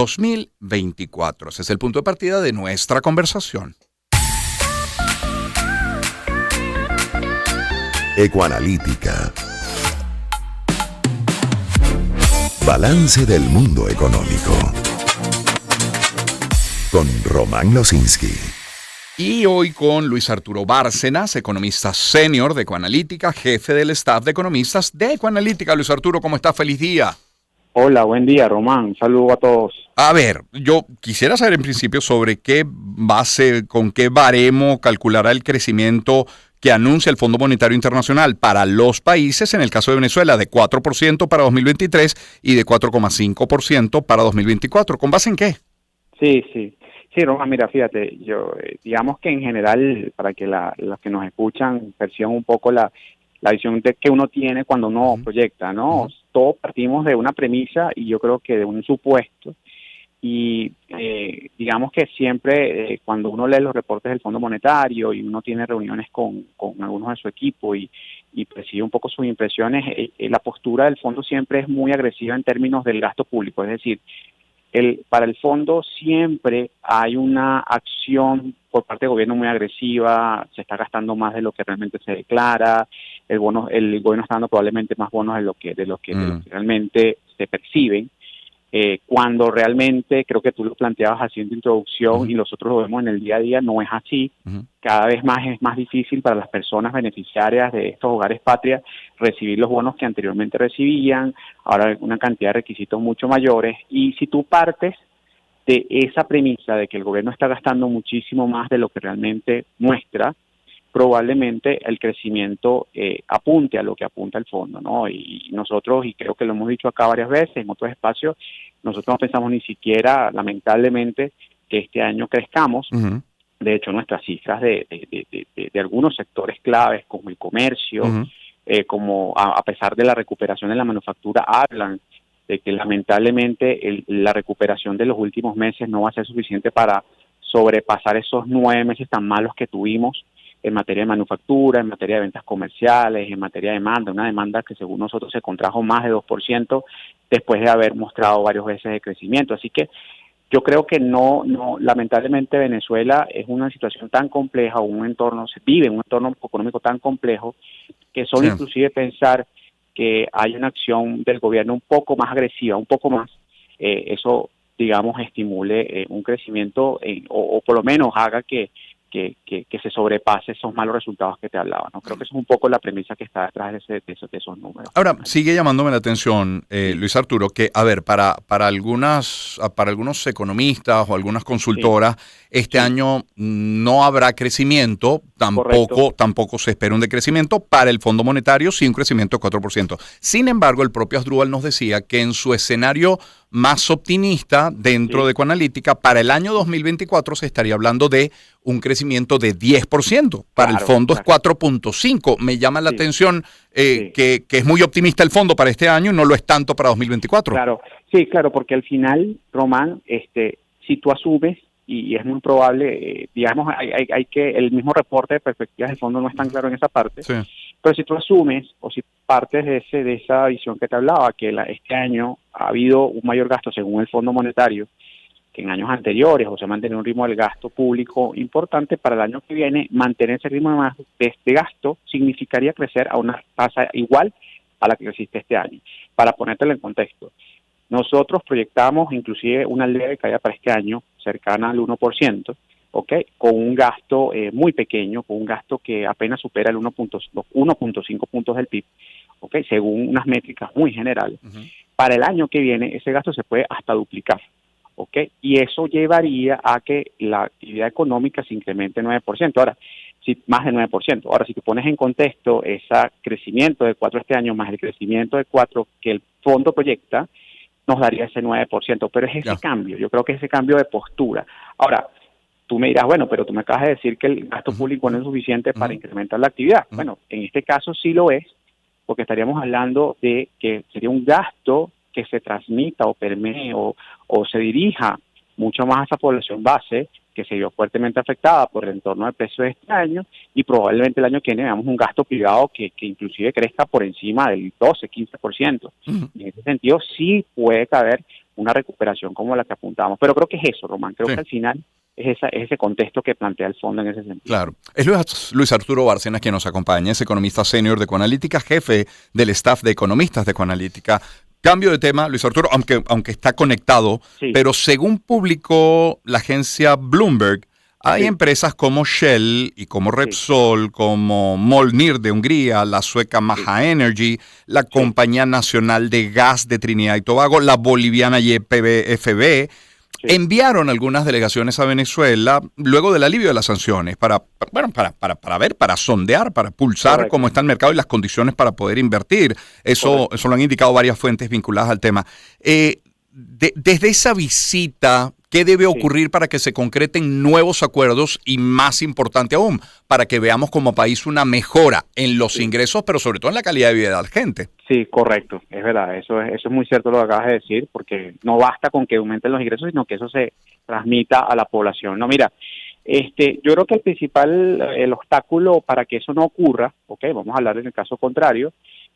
2024. Ese es el punto de partida de nuestra conversación. Ecoanalítica. Balance del mundo económico. Con Román Losinski. Y hoy con Luis Arturo Bárcenas, economista senior de Ecoanalítica, jefe del staff de economistas de Ecoanalítica. Luis Arturo, ¿cómo está? Feliz día. Hola, buen día, Román. Saludos a todos. A ver, yo quisiera saber en principio sobre qué base, con qué baremo calculará el crecimiento que anuncia el Fondo Monetario Internacional para los países, en el caso de Venezuela, de 4% para 2023 y de 4,5% para 2024. ¿Con base en qué? Sí, Román, mira, fíjate, digamos que en general, para que los que nos escuchan perciban un poco la visión que uno tiene cuando uno proyecta, ¿no? Todos partimos de una premisa y yo creo que de un supuesto. Y digamos que siempre cuando uno lee los reportes del Fondo Monetario y uno tiene reuniones con algunos de su equipo y percibe un poco sus impresiones, la postura del fondo siempre es muy agresiva en términos del gasto público. Es decir, para el fondo siempre hay una acción por parte del gobierno muy agresiva, se está gastando más de lo que realmente se declara, el gobierno está dando probablemente más bonos de lo que realmente se perciben. Cuando realmente, creo que tú lo planteabas haciendo introducción y nosotros lo vemos en el día a día, no es así. Cada vez más es más difícil para las personas beneficiarias de estos hogares patria recibir los bonos que anteriormente recibían, ahora hay una cantidad de requisitos mucho mayores, y si tú partes de esa premisa de que el gobierno está gastando muchísimo más de lo que realmente muestra, probablemente el crecimiento apunte a lo que apunta el fondo, ¿no? Y nosotros, y creo que lo hemos dicho acá varias veces en otros espacios, nosotros no pensamos ni siquiera, lamentablemente, que este año crezcamos. De hecho, nuestras cifras de algunos sectores claves, como el comercio, como a pesar de la recuperación de la manufactura, hablan de que lamentablemente la recuperación de los últimos meses no va a ser suficiente para sobrepasar esos 9 meses tan malos que tuvimos en materia de manufactura, en materia de ventas comerciales, en materia de demanda, una demanda que según nosotros se contrajo más de 2% después de haber mostrado varios meses de crecimiento. Así que yo creo que no, lamentablemente Venezuela es una situación tan compleja, se vive en un entorno económico tan complejo, que solo inclusive pensar que hay una acción del gobierno un poco más agresiva, un poco más, eso, digamos, estimule un crecimiento o por lo menos haga que se sobrepase esos malos resultados que te hablaba, ¿no? Creo que eso es un poco la premisa que está detrás de esos números. Ahora, sigue llamándome la atención, Luis Arturo, que, a ver, para algunos economistas o algunas consultoras, este año no habrá crecimiento, tampoco se espera un decrecimiento. Para el Fondo Monetario, sí, un crecimiento de 4%. Sin embargo, el propio Asdrúbal nos decía que en su escenario más optimista dentro de Ecoanalítica, para el año 2024 se estaría hablando de un crecimiento de 10%. Para el fondo es 4.5%. Me llama la atención que es muy optimista el fondo para este año y no lo es tanto para 2024. Claro, porque al final, Román, si tú asumes, y es muy probable, digamos, hay que, el mismo reporte de perspectivas del fondo no es tan claro en esa parte, pero si tú asumes o si partes de esa visión que te hablaba, que este año ha habido un mayor gasto según el Fondo Monetario que en años anteriores, o sea, mantener un ritmo del gasto público importante, para el año que viene, mantener ese ritmo de gasto significaría crecer a una tasa igual a la que existe este año. Para ponértelo en contexto, nosotros proyectamos inclusive una leve caída para este año cercana al 1%, ¿ok? Con un gasto muy pequeño, con un gasto que apenas supera el 1.5 puntos del PIB, ¿ok? Según unas métricas muy generales. Para el año que viene, ese gasto se puede hasta duplicar, ¿ok? Y eso llevaría a que la actividad económica se incremente 9%. Ahora, más de 9%. Ahora, si tú pones en contexto ese crecimiento de 4 este año más el crecimiento de 4 que el fondo proyecta, nos daría ese 9%, pero es ese cambio, yo creo que ese cambio de postura. Ahora, tú me dirás, bueno, pero tú me acabas de decir que el gasto público no es suficiente para incrementar la actividad. Bueno, en este caso sí lo es, porque estaríamos hablando de que sería un gasto que se transmita o permee o se dirija mucho más a esa población base que se vio fuertemente afectada por el entorno de precios de este año, y probablemente el año que viene veamos un gasto privado que inclusive crezca por encima del 12-15%. Y en ese sentido sí puede caber una recuperación como la que apuntábamos. Pero creo que es eso, Román, creo que al final es ese contexto que plantea el fondo en ese sentido. Claro. Es Luis Arturo Bárcenas quien nos acompaña, es economista senior de Ecoanalítica, jefe del staff de economistas de Ecoanalítica. Cambio de tema, Luis Arturo, aunque está conectado, pero según publicó la agencia Bloomberg, hay empresas como Shell y como Repsol, como Molnir de Hungría, la sueca Maha Energy, la Compañía Nacional de Gas de Trinidad y Tobago, la boliviana YPF, enviaron algunas delegaciones a Venezuela luego del alivio de las sanciones para ver, para sondear, para pulsar cómo está el mercado y las condiciones para poder invertir. Eso lo han indicado varias fuentes vinculadas al tema. Desde esa visita, ¿qué debe ocurrir para que se concreten nuevos acuerdos y, más importante aún, para que veamos como país una mejora en los ingresos, pero sobre todo en la calidad de vida de la gente? Sí, correcto, es verdad, eso es muy cierto lo que acabas de decir, porque no basta con que aumenten los ingresos, sino que eso se transmita a la población. No, mira, yo creo que el principal obstáculo para que eso no ocurra, vamos a hablar en el caso contrario,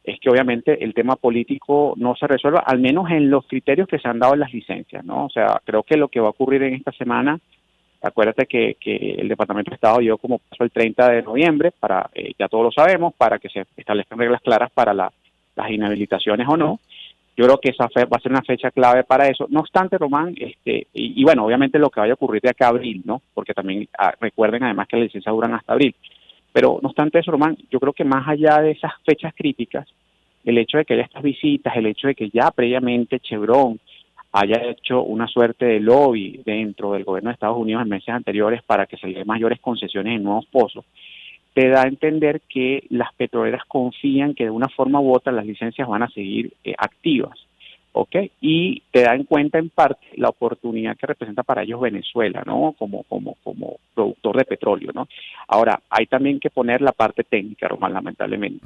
es que obviamente el tema político no se resuelva, al menos en los criterios que se han dado en las licencias, ¿no? O sea, creo que lo que va a ocurrir en esta semana, acuérdate que el Departamento de Estado dio como paso el 30 de noviembre, ya todos lo sabemos, para que se establezcan reglas claras para las inhabilitaciones o no. Yo creo que esa va a ser una fecha clave para eso. No obstante, Román, y bueno, obviamente lo que vaya a ocurrir de acá a abril, ¿no? Porque también recuerden además que las licencias duran hasta abril. Pero no obstante eso, Román, yo creo que más allá de esas fechas críticas, el hecho de que haya estas visitas, el hecho de que ya previamente Chevron haya hecho una suerte de lobby dentro del gobierno de Estados Unidos en meses anteriores para que se le den mayores concesiones en nuevos pozos, te da a entender que las petroleras confían que de una forma u otra las licencias van a seguir activas. Y te da en cuenta en parte la oportunidad que representa para ellos Venezuela, ¿no? Como productor de petróleo, ¿no? Ahora, hay también que poner la parte técnica, Román, lamentablemente.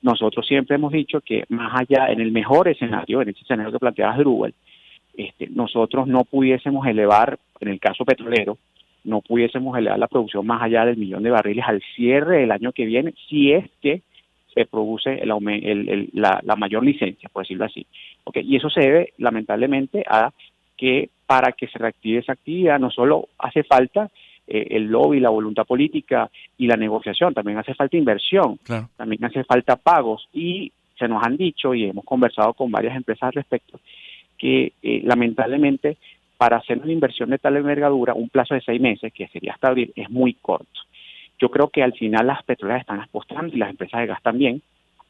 Nosotros siempre hemos dicho que más allá, en el mejor escenario, en ese escenario que planteabas Drubal, nosotros no pudiésemos elevar, en el caso petrolero, no pudiésemos elevar la producción más allá del 1.000.000 de barriles al cierre del año que viene, si es que se produce la mayor licencia, por decirlo así. Y eso se debe, lamentablemente, a que para que se reactive esa actividad no solo hace falta el lobby, la voluntad política y la negociación, también hace falta inversión, también hace falta pagos, y se nos han dicho, y hemos conversado con varias empresas al respecto, que lamentablemente para hacer una inversión de tal envergadura, un plazo de 6 meses, que sería hasta abril, es muy corto. Yo creo que al final las petroleras están apostando, y las empresas de gas también,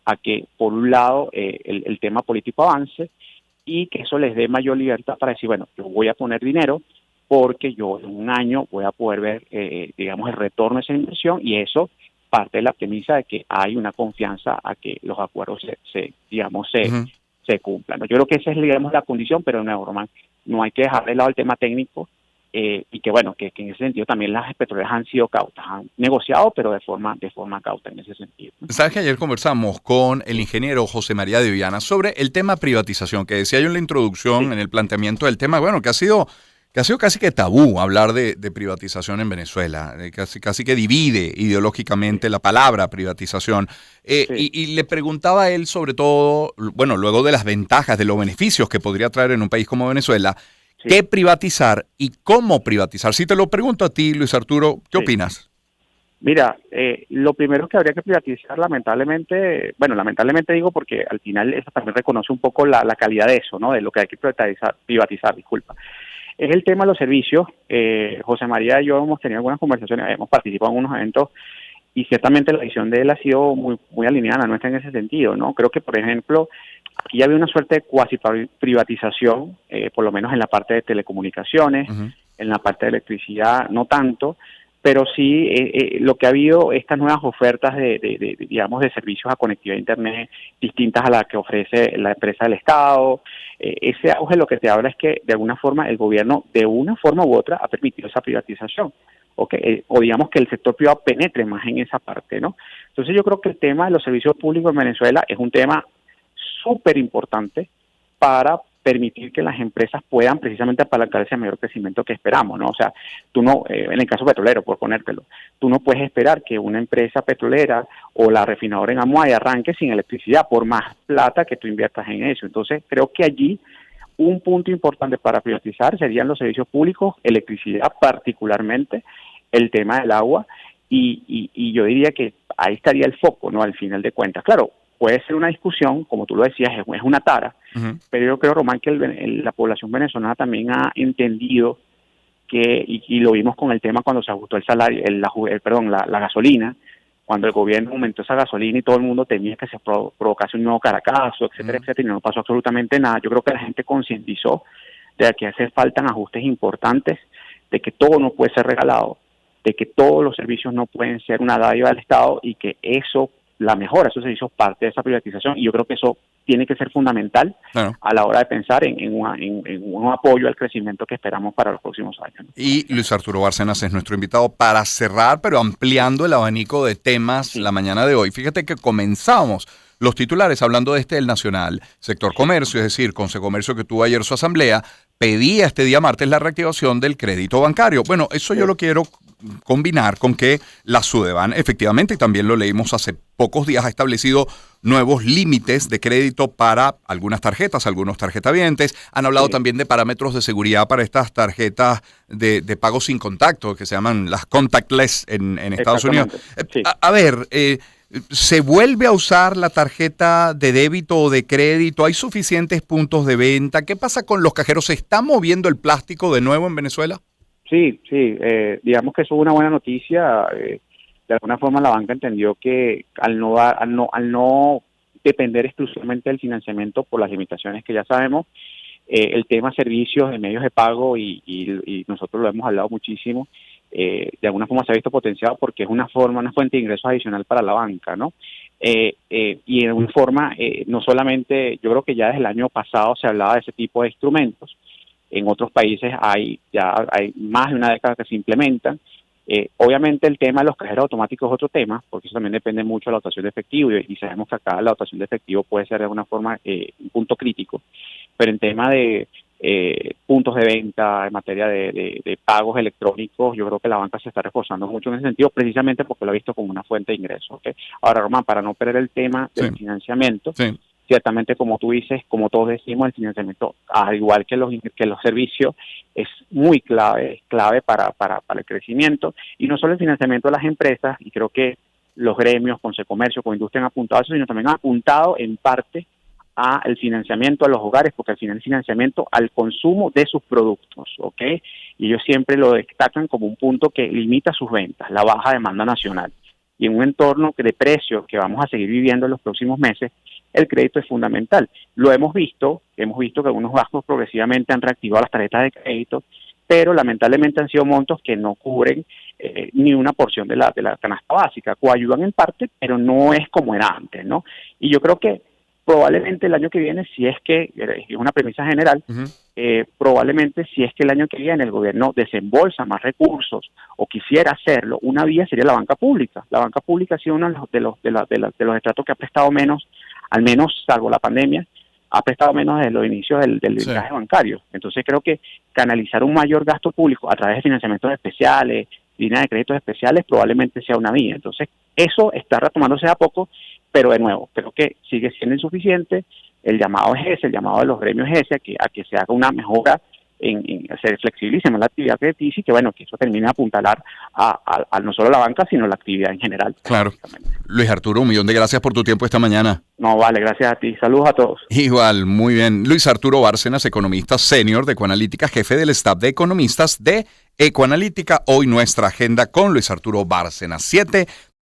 a que por un lado el tema político avance y que eso les dé mayor libertad para decir, bueno, yo voy a poner dinero porque yo en un año voy a poder ver, digamos, el retorno de esa inversión, y eso parte de la premisa de que hay una confianza a que los acuerdos se cumplan, ¿no? Yo creo que esa es, digamos, la condición, pero no, Román, no hay que dejar de lado el tema técnico. Y que bueno, que en ese sentido también las petroleras han sido cautas, han negociado, pero de forma cauta en ese sentido. Sabes que ayer conversamos con el ingeniero José María de Viana sobre el tema privatización, que decía yo en la introducción, en el planteamiento del tema, bueno, que ha sido casi que tabú hablar de privatización en Venezuela, casi que divide ideológicamente la palabra privatización. Y le preguntaba a él sobre todo, bueno, luego de las ventajas, de los beneficios que podría traer en un país como Venezuela, ¿qué privatizar y cómo privatizar? Si te lo pregunto a ti, Luis Arturo, ¿qué opinas? Mira, lo primero que habría que privatizar, lamentablemente digo porque al final eso también reconoce un poco la calidad de eso, ¿no? De lo que hay que privatizar, disculpa. Es el tema de los servicios. José María y yo hemos tenido algunas conversaciones, hemos participado en unos eventos, y ciertamente la visión de él ha sido muy, muy alineada a la nuestra en ese sentido, ¿no? Creo que, por ejemplo, aquí ya había una suerte de cuasi privatización, por lo menos en la parte de telecomunicaciones, en la parte de electricidad, no tanto, pero sí lo que ha habido, estas nuevas ofertas digamos, de servicios a conectividad a Internet distintas a las que ofrece la empresa del Estado. Ese auge lo que te habla es que, de alguna forma, el gobierno, de una forma u otra, ha permitido esa privatización. O digamos que el sector privado penetre más en esa parte, ¿no? Entonces yo creo que el tema de los servicios públicos en Venezuela es un tema súper importante para permitir que las empresas puedan precisamente apalancar ese mayor crecimiento que esperamos, ¿no? O sea, tú no, en el caso petrolero, por ponértelo, tú no puedes esperar que una empresa petrolera o la refinadora en Amuay arranque sin electricidad, por más plata que tú inviertas en eso. Entonces creo que allí un punto importante para privatizar serían los servicios públicos, electricidad particularmente, el tema del agua, y yo diría que ahí estaría el foco, ¿no? Al final de cuentas. Claro, puede ser una discusión, como tú lo decías, es una tara, pero yo creo, Román, que la población venezolana también ha entendido que, y lo vimos con el tema cuando se ajustó el salario, la gasolina, cuando el gobierno aumentó esa gasolina y todo el mundo temía que se provocase un nuevo Caracazo, etcétera, etcétera, y no pasó absolutamente nada. Yo creo que la gente concientizó de que hace falta ajustes importantes, de que todo no puede ser regalado, de que todos los servicios no pueden ser una dádiva del Estado y que eso, la mejora de esos servicios, parte de esa privatización, y yo creo que eso tiene que ser fundamental a la hora de pensar en un apoyo al crecimiento que esperamos para los próximos años, ¿no? Y Luis Arturo Bárcenas es nuestro invitado para cerrar, pero ampliando el abanico de temas la mañana de hoy. Fíjate que comenzamos los titulares hablando de El Nacional, sector comercio, es decir, Consecomercio, que tuvo ayer su asamblea, pedía este día martes la reactivación del crédito bancario. Bueno, eso yo lo quiero combinar con que la Sudeban efectivamente, y también lo leímos hace pocos días, ha establecido nuevos límites de crédito para algunas tarjetas, algunos tarjetavientes. Han hablado también de parámetros de seguridad para estas tarjetas de pago sin contacto, que se llaman las contactless en Estados Unidos. A ver, ¿se vuelve a usar la tarjeta de débito o de crédito? ¿Hay suficientes puntos de venta? ¿Qué pasa con los cajeros? ¿Se está moviendo el plástico de nuevo en Venezuela? Sí, digamos que eso es una buena noticia. De alguna forma la banca entendió que al no depender exclusivamente del financiamiento por las limitaciones que ya sabemos, el tema servicios de medios de pago y nosotros lo hemos hablado muchísimo, de alguna forma se ha visto potenciado porque es una fuente de ingresos adicional para la banca, ¿no? Y de alguna forma, no solamente, yo creo que ya desde el año pasado se hablaba de ese tipo de instrumentos. En otros países hay más de una década que se implementan. Obviamente el tema de los cajeros automáticos es otro tema, porque eso también depende mucho de la dotación de efectivo, y sabemos que acá la dotación de efectivo puede ser de alguna forma un punto crítico, pero en tema de puntos de venta, en materia de pagos electrónicos, yo creo que la banca se está reforzando mucho en ese sentido, precisamente porque lo ha visto como una fuente de ingresos, ¿okay? Ahora, Román, para no perder el tema del financiamiento, ciertamente, como tú dices, como todos decimos, el financiamiento, al igual que los servicios, es muy clave para el crecimiento, y no solo el financiamiento de las empresas, y creo que los gremios, Consecomercio, Coindustria han apuntado a eso, sino también han apuntado en parte al financiamiento a los hogares, porque al final el financiamiento al consumo de sus productos, ¿ok? Y ellos siempre lo destacan como un punto que limita sus ventas, la baja demanda nacional. Y en un entorno de precios que vamos a seguir viviendo en los próximos meses, el crédito es fundamental. Lo hemos visto que algunos bancos progresivamente han reactivado las tarjetas de crédito, pero lamentablemente han sido montos que no cubren ni una porción de la canasta básica, coayudan en parte, pero no es como era antes, ¿no? Y yo creo que probablemente el año que viene, si es que, es una premisa general, probablemente si es que el año que viene el gobierno desembolsa más recursos o quisiera hacerlo, una vía sería la banca pública. La banca pública ha sido uno de los estratos que ha prestado menos, al menos salvo la pandemia, ha prestado menos desde los inicios del encaje bancario. Entonces creo que canalizar un mayor gasto público a través de financiamientos especiales, líneas de créditos especiales, probablemente sea una vía. Entonces eso está retomándose a poco, pero de nuevo, creo que sigue siendo insuficiente. El llamado es ese, el llamado de los gremios es ese, a que se haga una mejora, se flexibilice más la actividad crediticia, y que bueno, que eso termine de apuntalar a no solo la banca, sino la actividad en general. Claro. Luis Arturo, un millón de gracias por tu tiempo esta mañana. No, vale, gracias a ti. Saludos a todos. Igual, muy bien. Luis Arturo Bárcenas, economista senior de Ecoanalítica, jefe del staff de economistas de Ecoanalítica. Hoy nuestra agenda con Luis Arturo Bárcenas. 7